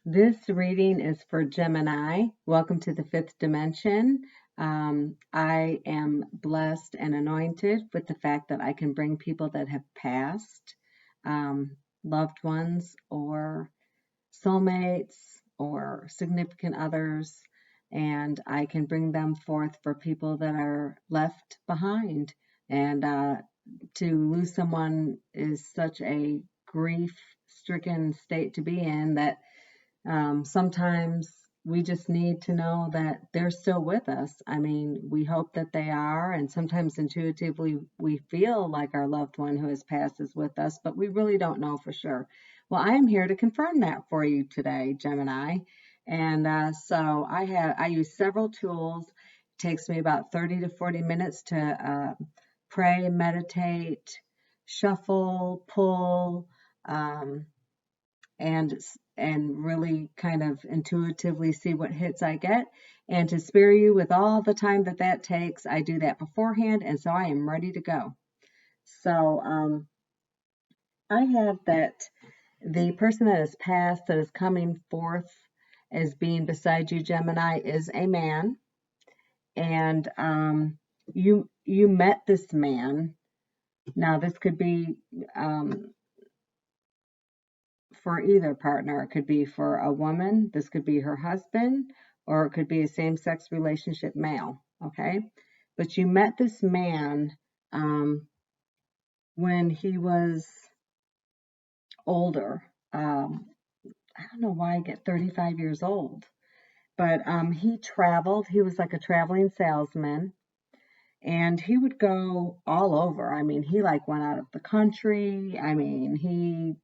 This reading is for Gemini. Welcome to the fifth dimension. I am blessed and anointed with the fact that I can bring people that have passed, loved ones, or soulmates, or significant others, and I can bring them forth for people that are left behind. And to lose someone is such a grief-stricken state to be in that sometimes we just need to know that they're still with us. I mean, we hope that they are, and sometimes intuitively we feel like our loved one who has passed is with us, but we really don't know for sure. Well, I am here to confirm that for you today, Gemini. And so I use several tools. It takes me about 30 to 40 minutes to pray, meditate, shuffle, pull. Um, and really kind of intuitively see what hits I get. And to spare you with all the time that takes, I do that beforehand, and so I am ready to go. So I have that the person that has passed that is coming forth as being beside you, Gemini, is a man, and you met this man. Now this could be for either partner. It could be for a woman, this could be her husband, or it could be a same sex relationship male. Okay. But you met this man um, when he was older. I don't know why I get 35 years old, but he traveled. He was like a traveling salesman, and he would go all over. I mean, he like went out of the country. I mean, he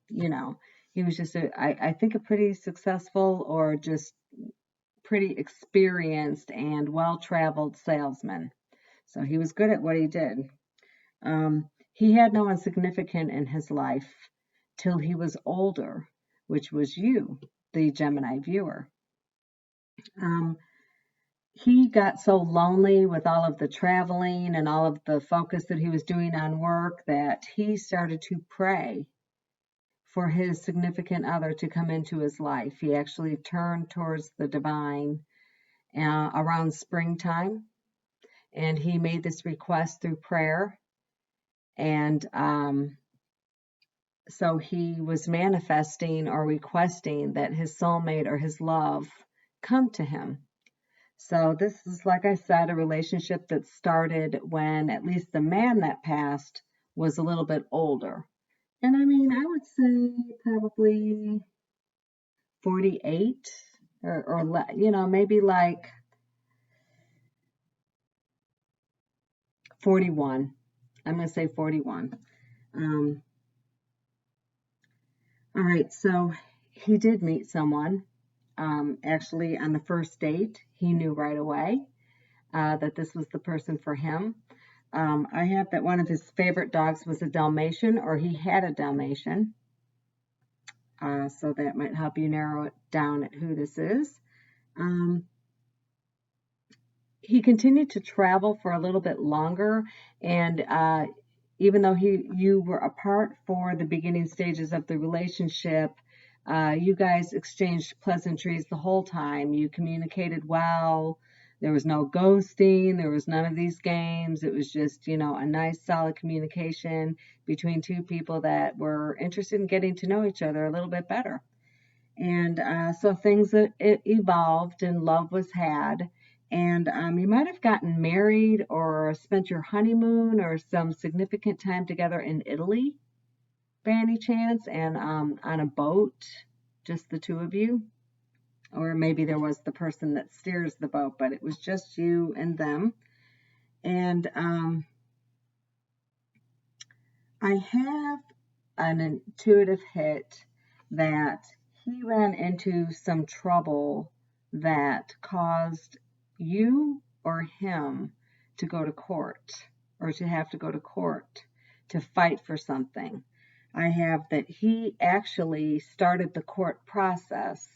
was just I think a pretty successful or just pretty experienced and well-traveled salesman. So he was good at what he did. He had no one significant in his life till he was older, which was you, the Gemini viewer. Um, he got so lonely with all of the traveling and all of the focus that he was doing on work that he started to pray for his significant other to come into his life. He actually turned towards the divine around springtime, and he made this request through prayer. And so he was manifesting or requesting that his soulmate or his love come to him. So this is, like I said, a relationship that started when at least the man that passed was a little bit older. And I mean, I would say probably 48 or maybe like 41. I'm going to say 41. Um, all right, so he did meet someone. Actually, on the first date, he knew right away that this was the person for him. I have that one of his favorite dogs was a Dalmatian, or he had a Dalmatian. So that might help you narrow it down at who this is. Um, he continued to travel for a little bit longer, and even though you were apart for the beginning stages of the relationship, you guys exchanged pleasantries the whole time. You communicated well. There was no ghosting. There was none of these games. It was just, a nice, solid communication between two people that were interested in getting to know each other a little bit better. And so things it evolved and love was had. And you might have gotten married or spent your honeymoon or some significant time together in Italy by any chance, and on a boat, just the two of you. Or maybe there was the person that steers the boat, but it was just you and them. And I have an intuitive hit that he ran into some trouble that caused you or him to go to court, or to have to go to court to fight for something. I have that he actually started the court process,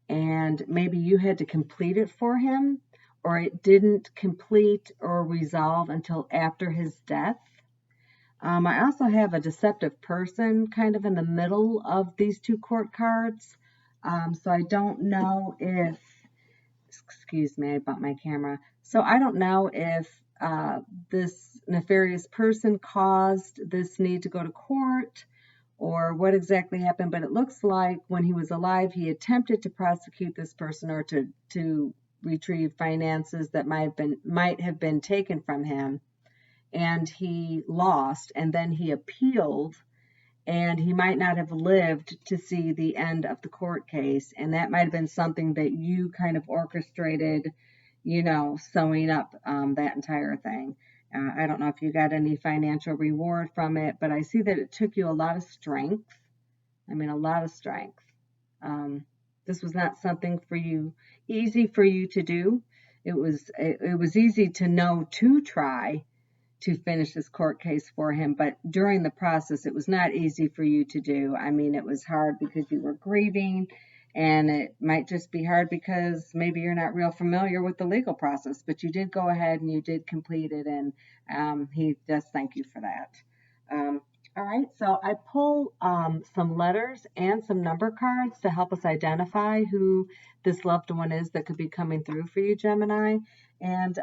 and maybe you had to complete it for him, or it didn't complete or resolve until after his death. I also have a deceptive person kind of in the middle of these two court cards. So I don't know if, excuse me, I bumped my camera. So I don't know if this nefarious person caused this need to go to court or what exactly happened, but it looks like when he was alive, he attempted to prosecute this person or to retrieve finances that might have been taken from him, and he lost, and then he appealed, and he might not have lived to see the end of the court case, and that might have been something that you kind of orchestrated, sewing up that entire thing. I don't know if you got any financial reward from it, but I see that it took you a lot of strength. I mean, a lot of strength. Um, this was not something easy for you to do. It was easy to know to try to finish this court case for him, but during the process, it was not easy for you to do. I mean, it was hard because you were grieving, and it might just be hard because maybe you're not real familiar with the legal process, but you did go ahead and you did complete it, and he does thank you for that. Um, all right, so I pull some letters and some number cards to help us identify who this loved one is that could be coming through for you, Gemini. And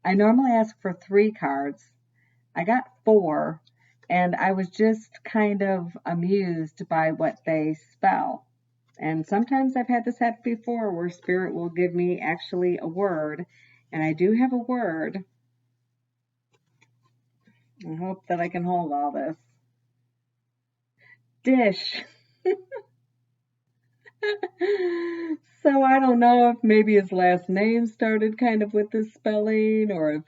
I normally ask for 3 cards. I got 4, and I was just kind of amused by what they spell. And sometimes I've had this happen before where Spirit will give me actually a word, and I do have a word. I hope that I can hold all this. Dish. So I don't know if maybe his last name started kind of with this spelling, or if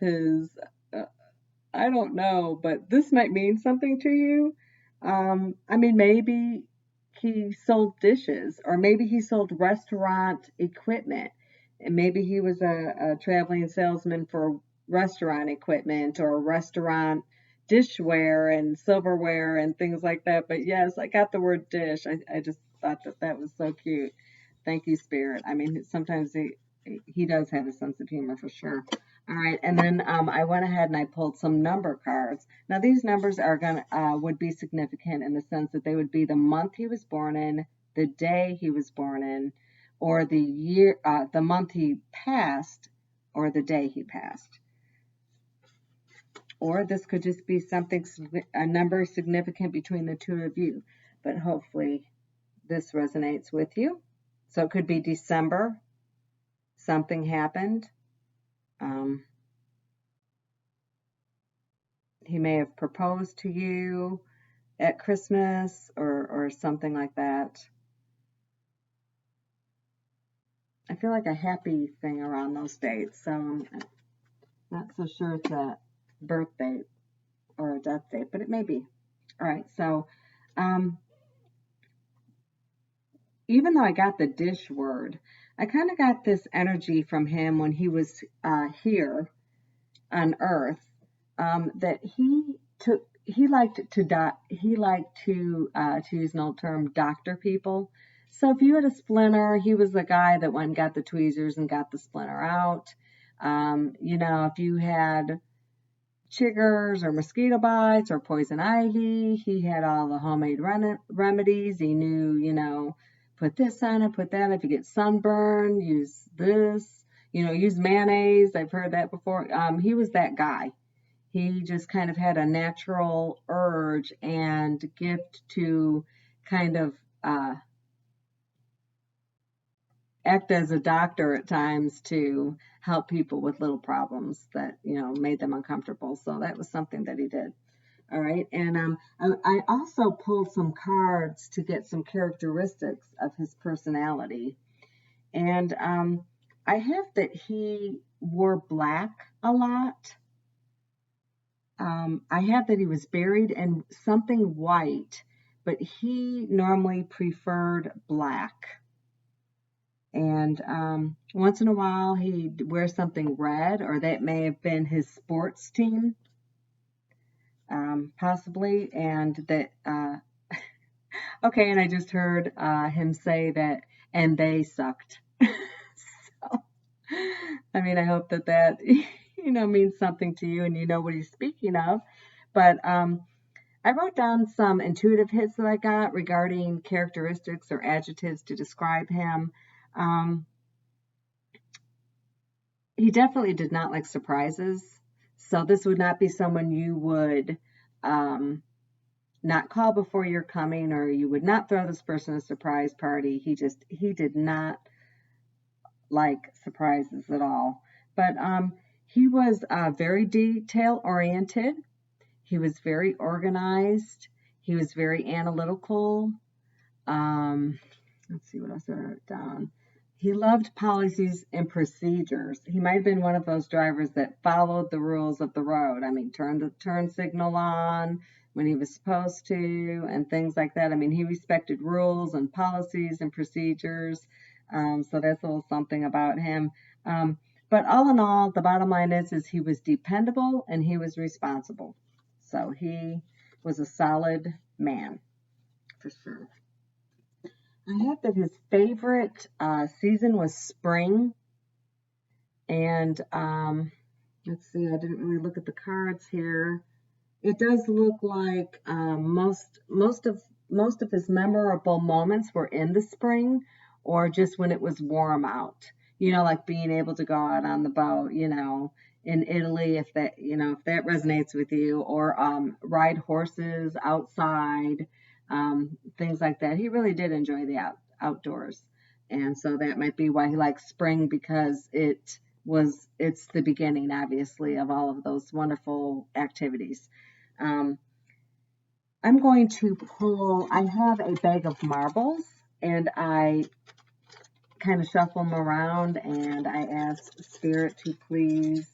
uh, I don't know, but this might mean something to you. I mean, maybe he sold dishes, or maybe he sold restaurant equipment, and maybe he was a traveling salesman for restaurant equipment or restaurant dishware and silverware and things like that. But yes, I got the word dish. I just thought that was so cute. Thank you, Spirit. I mean, sometimes he does have a sense of humor for sure. All right, and then I went ahead and I pulled some number cards. Now these numbers are gonna would be significant in the sense that they would be the month he was born in, the day he was born in, or the year, the month he passed, or the day he passed. Or this could just be a number significant between the two of you. But hopefully this resonates with you. So it could be December, something happened. Um, he may have proposed to you at Christmas or something like that. I feel like a happy thing around those dates, so I'm not so sure it's a birth date or a death date, but it may be. All right, so um, even though I got the dish word, I kind of got this energy from him when he was here on Earth, that he liked to use an old term, doctor people. So if you had a splinter, he was the guy that went and got the tweezers and got the splinter out. If you had chiggers or mosquito bites or poison ivy, he had all the homemade remedies. He knew, put this on it, put that. If you get sunburn, use this. Use mayonnaise. I've heard that before. He was that guy. He just kind of had a natural urge and gift to kind of act as a doctor at times to help people with little problems that, made them uncomfortable. So that was something that he did. All right. And I also pulled some cards to get some characteristics of his personality. And I have that he wore black a lot. I have that he was buried in something white, but he normally preferred black. And once in a while, he'd wear something red, or that may have been his sports team, possibly. And that, okay, and I just heard him say that, and they sucked. So, I mean, I hope that means something to you and you know what he's speaking of. But I wrote down some intuitive hits that I got regarding characteristics or adjectives to describe him. Um, he definitely did not like surprises. So this would not be someone you would um, not call before you're coming, or you would not throw this person a surprise party. He did not like surprises at all. But he was very detail oriented. He was very organized. He was very analytical. Um, let's see what else I wrote down. He loved policies and procedures. He might have been one of those drivers that followed the rules of the road. I mean, turned the turn signal on when he was supposed to and things like that. I mean, he respected rules and policies and procedures. So that's a little something about him. Um, but all in all, the bottom line is he was dependable and he was responsible. So he was a solid man for sure. I have that his favorite season was spring, and let's see, I didn't really look at the cards here. It does look like most of his memorable moments were in the spring, or just when it was warm out. You know, like being able to go out on the boat. You know, in Italy, if that resonates with you, or ride horses outside, things like that. He really did enjoy the outdoors, and so that might be why he likes spring, because it's the beginning, obviously, of all of those wonderful activities. Um, I'm going to pull, I have a bag of marbles, and I kind of shuffle them around, and I ask Spirit to please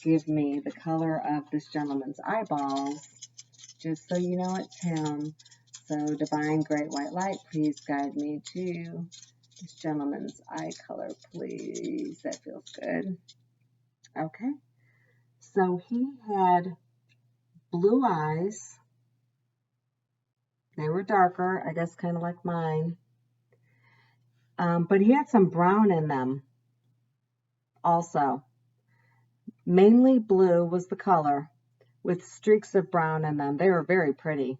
give me the color of this gentleman's eyeballs, just so you know it's him. So, Divine Great White Light, please guide me to this gentleman's eye color, please. That feels good. Okay. So, he had blue eyes. They were darker, I guess, kind of like mine. But he had some brown in them also. Mainly blue was the color, with streaks of brown in them. They were very pretty,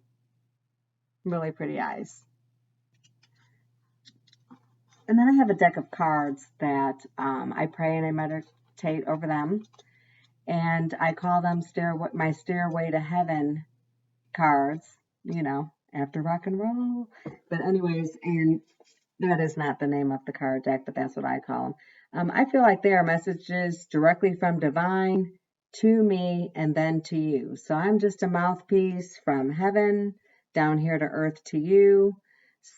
really pretty eyes. And then I have a deck of cards that I pray and I meditate over them. And I call them my Stairway to Heaven cards, after rock and roll. But anyways, and that is not the name of the card deck, but that's what I call them. I feel like they are messages directly from Divine to me and then to you. So I'm just a mouthpiece from heaven down here to earth to you.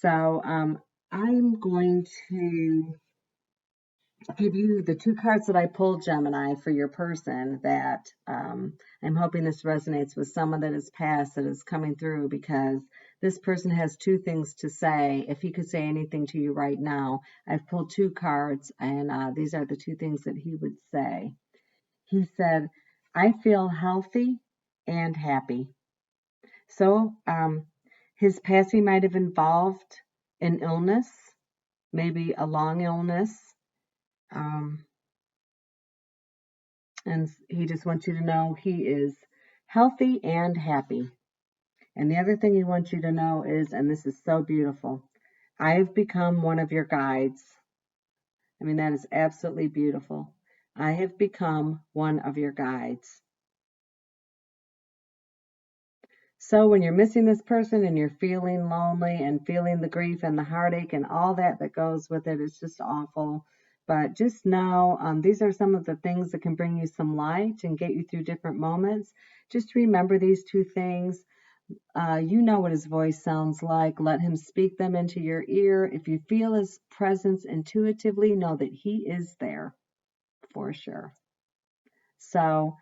So I'm going to give you the two cards that I pulled, Gemini, for your person, that I'm hoping this resonates with someone that has passed, that is coming through, because this person has two things to say. If he could say anything to you right now, I've pulled two cards, and these are the two things that he would say. He said, I feel healthy and happy. So his passing might have involved an illness, maybe a long illness. And he just wants you to know he is healthy and happy. And the other thing he wants you to know is, and this is so beautiful, I've become one of your guides. I mean, that is absolutely beautiful. I have become one of your guides. So when you're missing this person and you're feeling lonely and feeling the grief and the heartache and all that goes with it, it's just awful. But just know these are some of the things that can bring you some light and get you through different moments. Just remember these two things. You know what his voice sounds like. Let him speak them into your ear. If you feel his presence intuitively, know that he is there for sure. So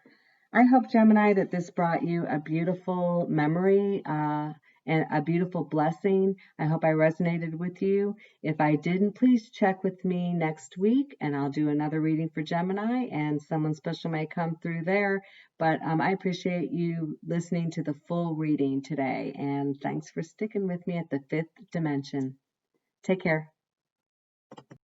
I hope, Gemini, that this brought you a beautiful memory and a beautiful blessing. I hope I resonated with you. If I didn't, please check with me next week, and I'll do another reading for Gemini, and someone special may come through there. But I appreciate you listening to the full reading today, and thanks for sticking with me at the fifth dimension. Take care.